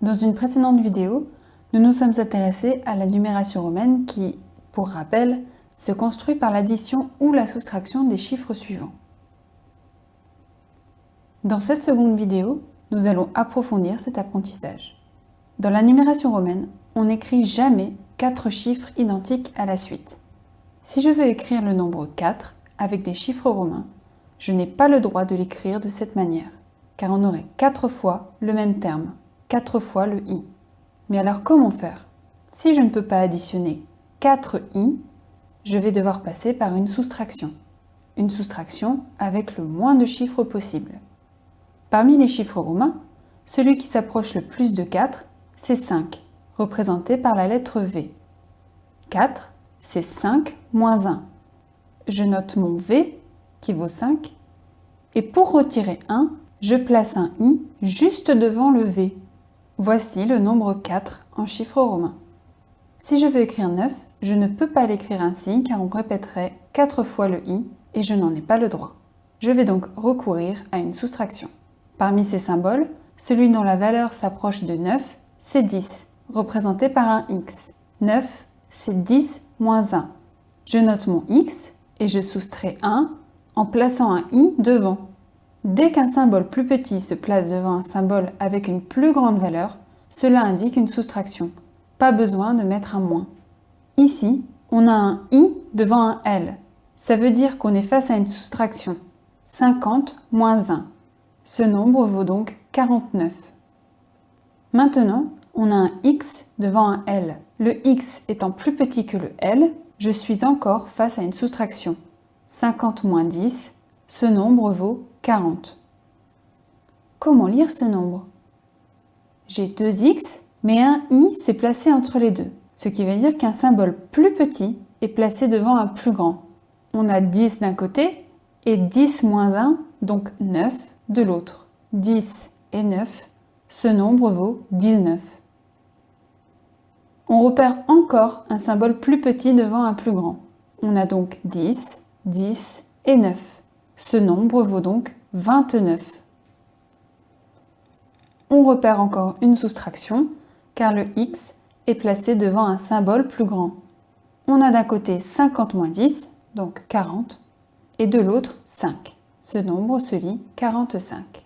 Dans une précédente vidéo, nous nous sommes intéressés à la numération romaine qui, pour rappel, se construit par l'addition ou la soustraction des chiffres suivants. Dans cette seconde vidéo, nous allons approfondir cet apprentissage. Dans la numération romaine, on n'écrit jamais 4 chiffres identiques à la suite. Si je veux écrire le nombre 4 avec des chiffres romains, je n'ai pas le droit de l'écrire de cette manière, car on aurait 4 fois le même terme, 4 fois le i. Mais alors comment faire? Si je ne peux pas additionner 4 i, je vais devoir passer par une soustraction. Une soustraction avec le moins de chiffres possible. Parmi les chiffres romains, celui qui s'approche le plus de 4, c'est 5, représenté par la lettre V. 4, c'est 5 moins 1. Je note mon V, qui vaut 5, et pour retirer 1, je place un i juste devant le V. Voici le nombre 4 en chiffres romains. Si je veux écrire 9, je ne peux pas l'écrire ainsi car on répéterait 4 fois le i et je n'en ai pas le droit. Je vais donc recourir à une soustraction. Parmi ces symboles, celui dont la valeur s'approche de 9, c'est 10, représenté par un x. 9, c'est 10 moins 1. Je note mon x et je soustrais 1 en plaçant un i devant. Dès qu'un symbole plus petit se place devant un symbole avec une plus grande valeur, cela indique une soustraction. Pas besoin de mettre un moins. Ici, on a un i devant un l. Ça veut dire qu'on est face à une soustraction. 50 moins 1. Ce nombre vaut donc 49. Maintenant, on a un x devant un l. Le x étant plus petit que le l, je suis encore face à une soustraction. 50 moins 10, ce nombre vaut 40. Comment lire ce nombre? J'ai 2x, mais un i s'est placé entre les deux, ce qui veut dire qu'un symbole plus petit est placé devant un plus grand. On a 10 d'un côté et 10 moins 1, donc 9, de l'autre. 10 et 9, ce nombre vaut 19. On repère encore un symbole plus petit devant un plus grand. On a donc 10, 10 et 9. Ce nombre vaut donc 29. On repère encore une soustraction, car le x est placé devant un symbole plus grand. On a d'un côté 50 moins 10, donc 40, et de l'autre 5. Ce nombre se lit 45.